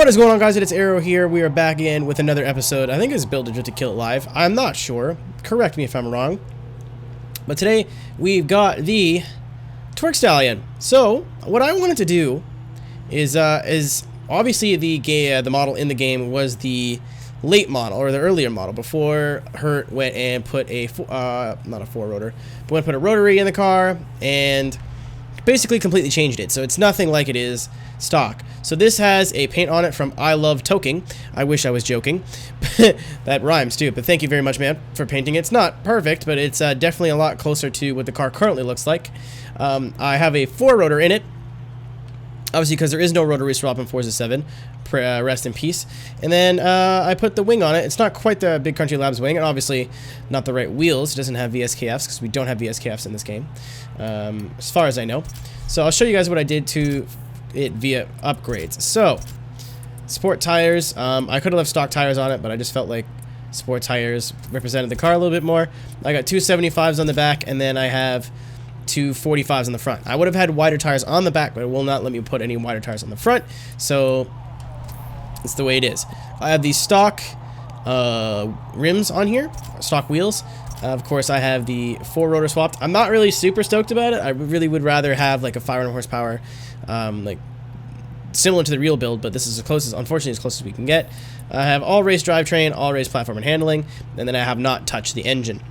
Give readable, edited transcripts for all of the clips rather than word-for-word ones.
What is going on, guys? It's Arrow here. We are back again with another episode. I think it's Build to Kill It Live. I'm not sure. Correct me if I'm wrong. But today we've got the TWERKSTALLION. So what I wanted to do is obviously the model in the game was the late model, or the earlier model, before Hert went and put a not a four rotor, but went and put a rotary in the car and basically completely changed it. So it's nothing like it is stock. So this has a paint on it from I Love Toking. I wish I was joking. That rhymes too, but thank you very much, man, for painting it. It's not perfect, but it's definitely a lot closer to what the car currently looks like. I have a four rotor in it, obviously because there is no rotary swap in Forza 7. Rest in peace. And then I put the wing on it. It's not quite the Big Country Labs wing, and obviously not the right wheels. It doesn't have VSKFs because we don't have VSKFs in this game, as far as I know. So I'll show you guys what I did to it via upgrades. So sport tires, I could have left stock tires on it, but I just felt like sport tires represented the car a little bit more. I got two 75s on the back, and then I have two 45s on the front. I would have had wider tires on the back, but it will not let me put any wider tires on the front, so it's the way it is. I have these stock rims on here, stock wheels. Of course, I have the four rotor swapped. I'm not really super stoked about it. I really would rather have like a 500 horsepower, like similar to the real build, but this is unfortunately as close as we can get. I have all race drivetrain, all race platform and handling, and then I have not touched the engine.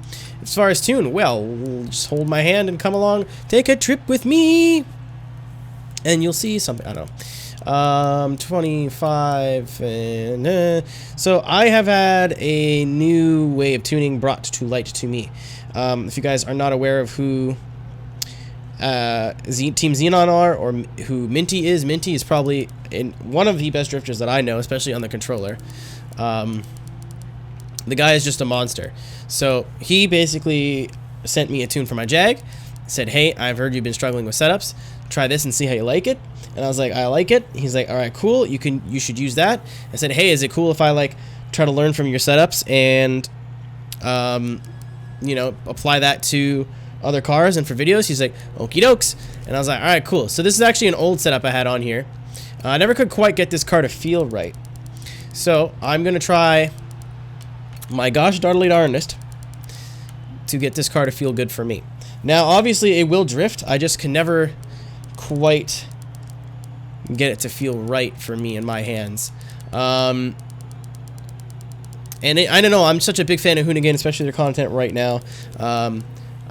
As far as tune, well, just hold my hand and come along, take a trip with me, and you'll see something. I don't know. 25 and so I have had a new way of tuning brought to light to me. If you guys are not aware of who Team Xenon are, or who Minty is probably one of the best drifters that I know, especially on the controller. The guy is just a monster. So he basically sent me a tune for my Jag, said, hey, I've heard you've been struggling with setups, try this and see how you like it. And I was like, I like it. He's like, all right, cool, you should use that. I said, hey, is it cool if I like try to learn from your setups and you know, apply that to other cars and for videos? He's like, okie dokes. And I was like, all right, cool. So this is actually an old setup I had on here. I never could quite get this car to feel right, so I'm gonna try my gosh darnly darndest to get this car to feel good for me. Now obviously it will drift, I just can never quite get it to feel right for me in my hands. And I don't know, I'm such a big fan of Hoonigan, especially their content right now. I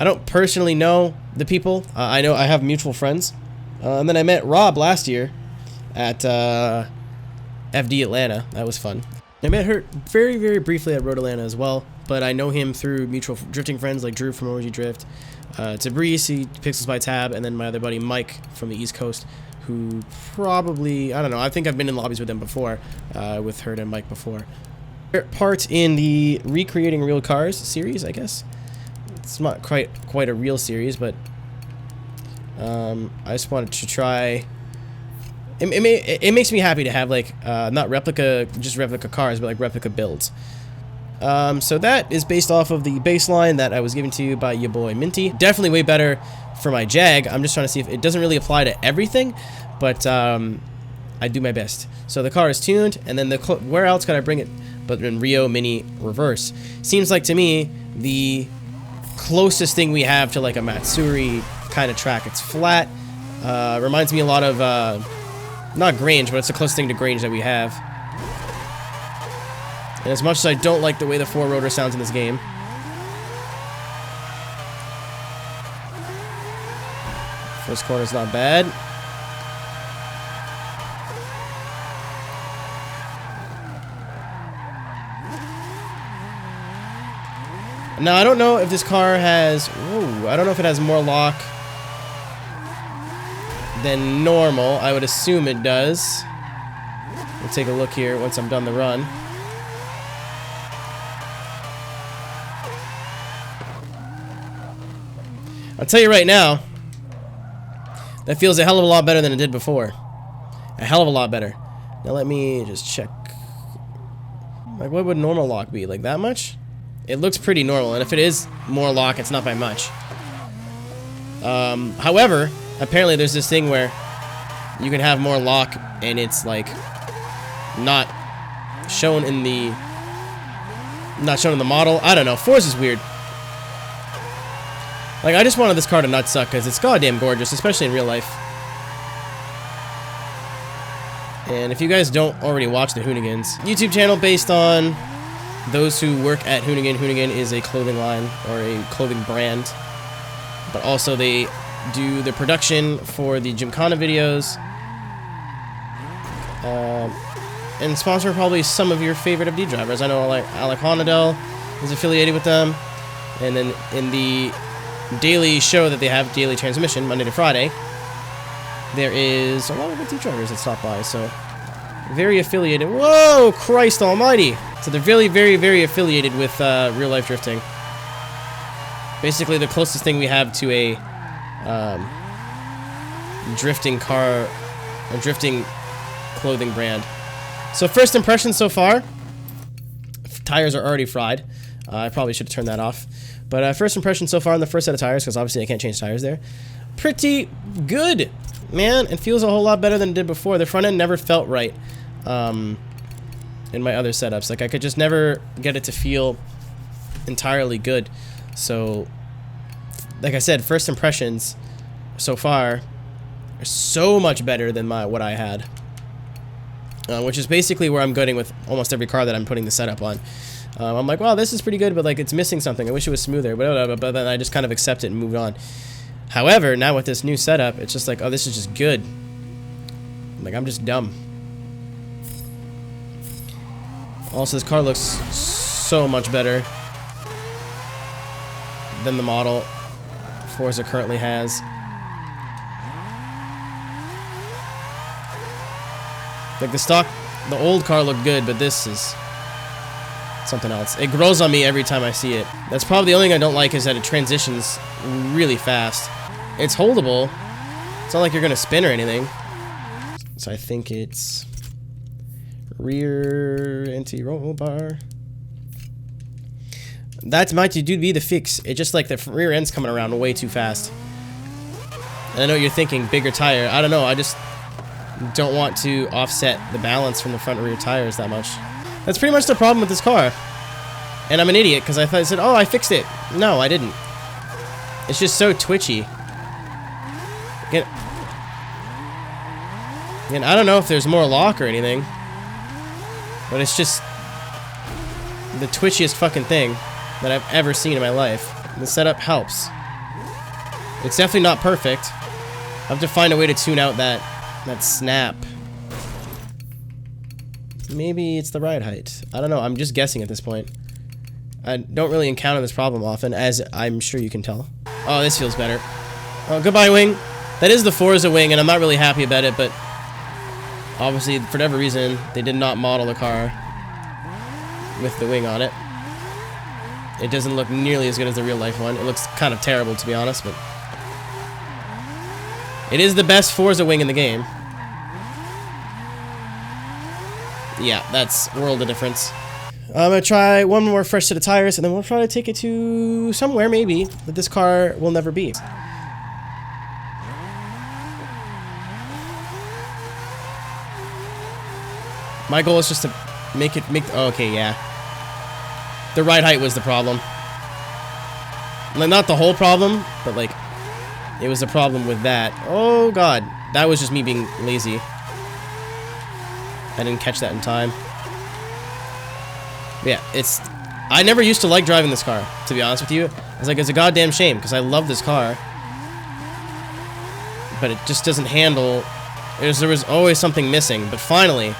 don't personally know the people. I know I have mutual friends. And then I met Rob last year at FD Atlanta. That was fun. I met her very, very briefly at Road Atlanta as well, but I know him through mutual drifting friends like Drew from OG Drift, Tabrice, he Pixels by Tab, and then my other buddy Mike from the East Coast, who probably, I don't know, I think I've been in lobbies with him before, with Hert and Mike before. Part in the Recreating Real Cars series, I guess. It's not quite a real series, but I just wanted to try. It makes me happy to have like not just replica cars, but like replica builds. So that is based off of the baseline that I was given to you by your boy Minty. Definitely way better for my Jag. I'm just trying to see if it doesn't really apply to everything, but I do my best. So the car is tuned, and then where else could I bring it but in Rio Mini Reverse? Seems like to me the closest thing we have to like a Matsuri kind of track. It's flat. Reminds me a lot of not Grange, but it's the closest thing to Grange that we have. And as much as I don't like the way the four rotor sounds in this game, first corner's not bad. Now I don't know if this car has, I don't know if it has more lock than normal. I would assume it does. We'll take a look here once I'm done the run. I'll tell you right now, that feels a hell of a lot better than it did before. A hell of a lot better. Now let me just check. Like, what would normal lock be? Like that much? It looks pretty normal, and if it is more lock, it's not by much. However, apparently there's this thing where you can have more lock, and it's like not shown in the model. I don't know. Forza's weird. Like, I just wanted this car to not suck because it's goddamn gorgeous, especially in real life. And if you guys don't already watch the Hoonigans, YouTube channel based on those who work at Hoonigan. Hoonigan is a clothing line or a clothing brand, but also they do the production for the Gymkhana videos, and sponsor probably some of your favorite FD drivers. I know like Alec Honadel is affiliated with them, and then in the daily show that they have, Daily Transmission, Monday to Friday, there is a lot of FD drivers that stop by, so very affiliated. Whoa, Christ almighty! So they're very, very, very affiliated with real life drifting. Basically the closest thing we have to a drifting car, a drifting clothing brand. So first impressions so far, tires are already fried. I probably should have turned that off. But first impressions so far on the first set of tires, because obviously I can't change tires there. Pretty good, man. It feels a whole lot better than it did before. The front end never felt right in my other setups. Like I could just never get it to feel entirely good. So, like I said, first impressions so far are so much better than what I had. Which is basically where I'm going with almost every car that I'm putting the setup on. I'm like, wow, this is pretty good, but like it's missing something. I wish it was smoother, but then I just kind of accept it and move on. However, now with this new setup, it's just like, oh, this is just good. Like, I'm just dumb. Also, this car looks so much better than the model Forza currently has. Like the old car looked good, but this is something else. It grows on me every time I see it. That's probably the only thing I don't like, is that it transitions really fast. It's holdable. It's not like you're gonna spin or anything. So I think it's rear anti-roll bar. That might be the fix. It's just like the rear end's coming around way too fast. And I know you're thinking bigger tire. I don't know. I just don't want to offset the balance from the front and rear tires that much. That's pretty much the problem with this car. And I'm an idiot because I said, oh, I fixed it. No, I didn't. It's just so twitchy. Again, I don't know if there's more lock or anything, but it's just the twitchiest fucking thing that I've ever seen in my life. The setup helps. It's definitely not perfect. I have to find a way to tune out that snap. Maybe it's the ride height. I don't know. I'm just guessing at this point. I don't really encounter this problem often, as I'm sure you can tell. Oh, this feels better. Oh, goodbye, wing. That is the Forza wing, and I'm not really happy about it, but obviously, for whatever reason, they did not model the car with the wing on it. It doesn't look nearly as good as the real-life one. It looks kind of terrible, to be honest, but it is the best Forza wing in the game. Yeah, that's world of difference. I'm gonna try one more fresh set of tires, and then we'll try to take it to somewhere, maybe, that this car will never be. My goal is just to okay, yeah. The ride height was the problem. Like, not the whole problem, but like, it was a problem with that. Oh god, that was just me being lazy. I didn't catch that in time. Yeah, I never used to like driving this car, to be honest with you. I was like, it's a goddamn shame, because I love this car. But it just doesn't handle... There was always something missing, but finally...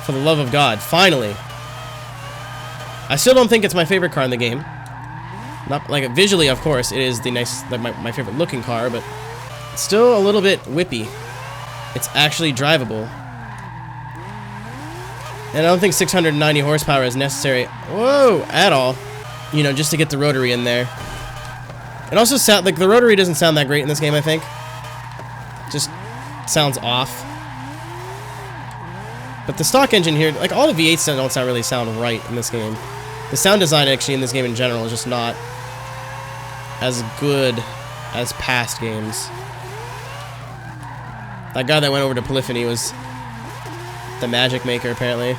For the love of God, finally. I still don't think it's my favorite car in the game. Not like visually, of course, it is the my favorite looking car, but it's still a little bit whippy. It's actually drivable. And I don't think 690 horsepower is necessary, whoa, at all. You know, just to get the rotary in there. It also sounds like the rotary doesn't sound that great in this game, I think. Just sounds off. But the stock engine here, like all the V8s don't really sound right in this game. The sound design actually in this game in general is just not as good as past games. That guy that went over to Polyphony was the magic maker, apparently.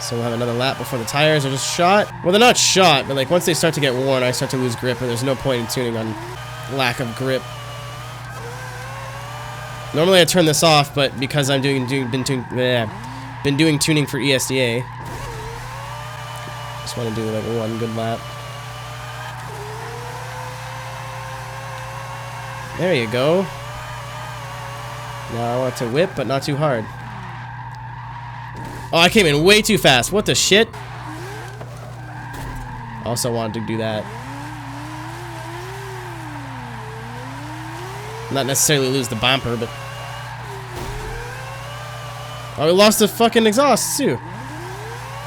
So we'll have another lap before the tires are just shot. Well, they're not shot, but like once they start to get worn, I start to lose grip, and there's no point in tuning on lack of grip. Normally I turn this off, but because I'm been doing tuning for ESDA, just want to do like one good lap. There you go. Now I want to whip, but not too hard. Oh, I came in way too fast. What the shit? Also wanted to do that. Not necessarily lose the bumper, but... Oh, we lost the fucking exhaust, too.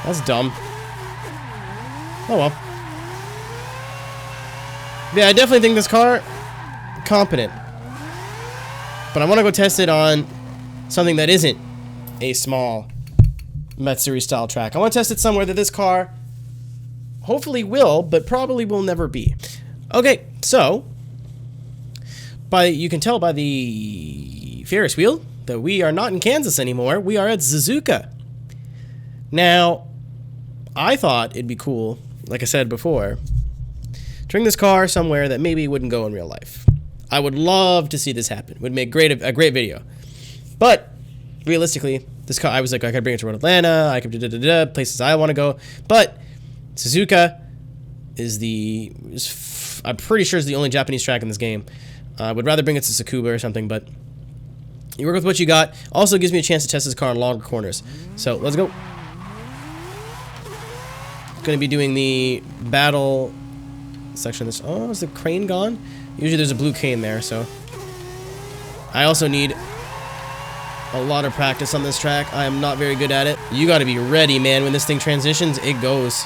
That's dumb. Oh, well. Yeah, I definitely think this car... competent. But I want to go test it on something that isn't a small Matsuri style track. I want to test it somewhere that this car hopefully will, but probably will never be. Okay, so you can tell by the Ferris wheel that we are not in Kansas anymore. We are at Suzuka. Now, I thought it'd be cool, like I said before, to bring this car somewhere that maybe wouldn't go in real life. I would love to see this happen. Would make a great video. But realistically, this car, I was like, I could bring it to Road Atlanta. I could places I want to go. But Suzuka is I'm pretty sure is the only Japanese track in this game. I would rather bring it to Tsukuba or something, but you work with what you got. Also gives me a chance to test this car on longer corners. So let's go. Going to be doing the battle section of this. Oh, is the crane gone? Usually there's a blue cane there, so I also need a lot of practice on this track. I am not very good at it. You got to be ready, man. When this thing transitions, it goes.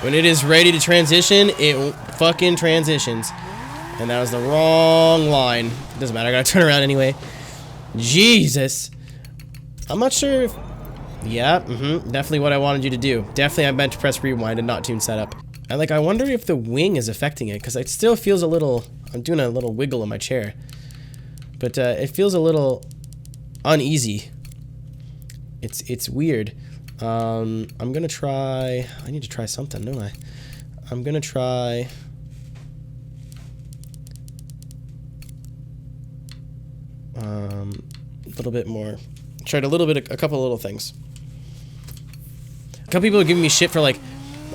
When it is ready to transition, it fucking transitions. And that was the wrong line. Doesn't matter. I got to turn around anyway. Jesus. I'm not sure if... Yeah, definitely what I wanted you to do. Definitely I meant to press rewind and not tune setup. And like, I wonder if the wing is affecting it, because it still feels a little... I'm doing a little wiggle in my chair. But it feels a little uneasy. It's weird. I'm gonna try... I need to try something, don't I? I'm gonna try... a little bit more. Tried a couple of little things. A couple people are giving me shit for like,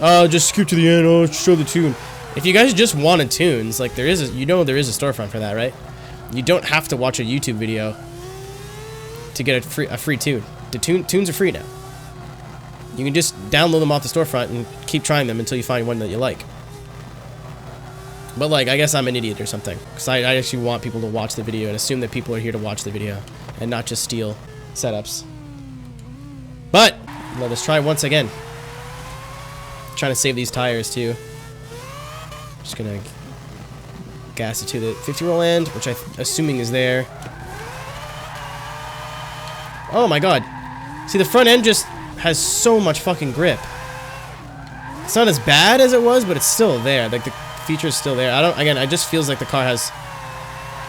oh, just skip to the end, oh, show the tune. If you guys just wanted tunes, like there is a storefront for that, right? You don't have to watch a YouTube video to get a free tune. Tunes are free now. You can just download them off the storefront and keep trying them until you find one that you like. But like, I guess I'm an idiot or something, because I actually want people to watch the video and assume that people are here to watch the video and not just steal setups. But let us try once again. Trying to save these tires too. Just gonna gas it to the 50 roll end, which I'm assuming is there. Oh my god. See, the front end just has so much fucking grip. It's not as bad as it was, but it's still there. Like the feature's still there. Again, it just feels like the car has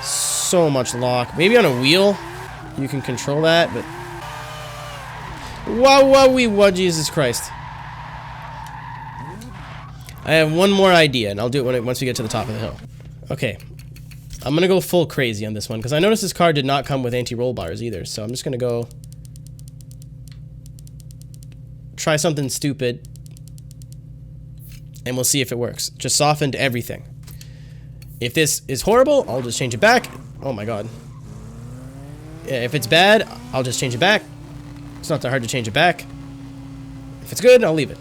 so much lock. Maybe on a wheel you can control that, but wow, Jesus Christ. I have one more idea, and I'll do it once we get to the top of the hill. Okay, I'm gonna go full crazy on this one, because I noticed this car did not come with anti-roll bars either, so I'm just gonna go try something stupid, and we'll see if it works. Just softened everything. If this is horrible, I'll just change it back. Oh my god. Yeah, if it's bad, I'll just change it back. It's not that hard to change it back. If it's good, I'll leave it.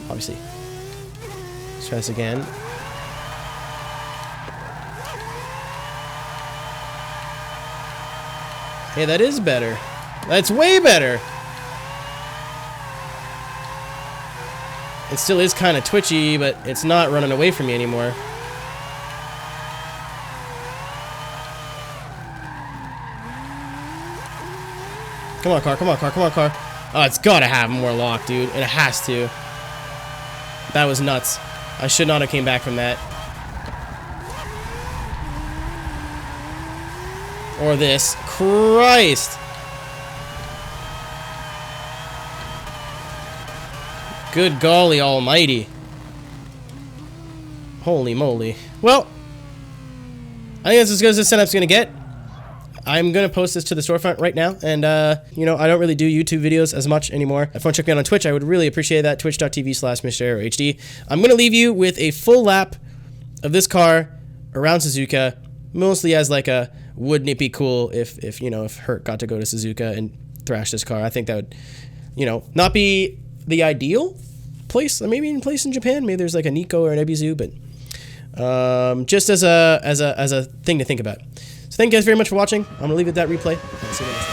Obviously. Let's try this again. Hey, that is better. That's way better. It still is kind of twitchy, but it's not running away from me anymore. Come on, car, come on, car, come on, car. Oh, it's gotta have more lock, dude. It has to. That was nuts. I should not have came back from that. Or this. Christ! Good golly almighty. Holy moly. Well, I think that's as good as this setup's gonna get. I'm gonna post this to the storefront right now, and you know, I don't really do YouTube videos as much anymore. If you want to check me out on Twitch, I would really appreciate that. Twitch.tv/MrAeroHD. I'm gonna leave you with a full lap of this car around Suzuka, mostly as like a, wouldn't it be cool if you know, if Hurt got to go to Suzuka and thrash this car. I think that would, you know, not be the ideal place, maybe in place in Japan. Maybe there's like a Nico or an Ebizu, but just as a thing to think about. So thank you guys very much for watching. I'm gonna leave it at that replay. See you next time.